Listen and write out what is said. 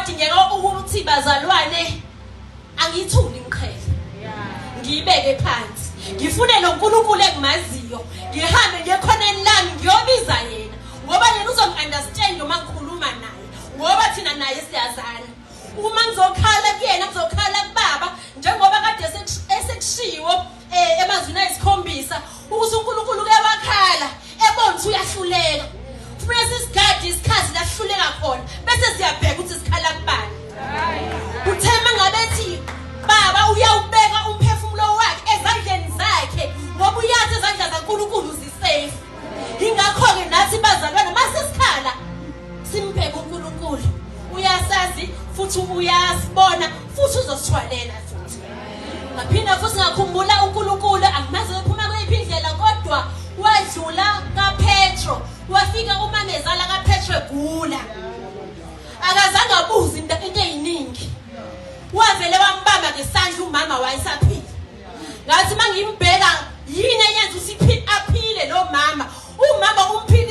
kwadingeka ukuthi bazalwane angiyithuli ngiqhele ngiyibeke phansi ngifunele uNkulunkulu engimaziyo ngihambe ngekhoneni lami ngiyobiza yena ngoba yena uzongi-understand uma ngikhuluma naye ngoba thina naye siyazana uma ngizokhala kuyena ngizokhala kubaba njengoba kade esekushiwo emazwini ayisikhombisa ukuthi uNkulunkulu uyabakhala ebona ukuthi uyahluleka kufanele sisigade isikhathi la sihluleka khona bese siyabheka ukuthi sikhala kubani uthema ngabethi baba uyawubeka umphefumulo wakhe ezandleni zakhe ngoba uyazi izandla zaNkulunkulu zisafe ingakho-ke nathi bazalwane masesikhala simbheke uNkulunkulu uyasazi futhi uyasibona futhi uzosithwalela futhi ngaphinda futhi ngakhumbula uNkulunkulu angimazi ephuma kweyiphi indlela kodwa wadlula kaPetro wafika umamezala kaPetro egula akazange abuze into eyiningi wavele wambamba ngesandla umama wayesaphila ngathi mangimbheka yini eyenza ukuthi aphile lo mama umama umphile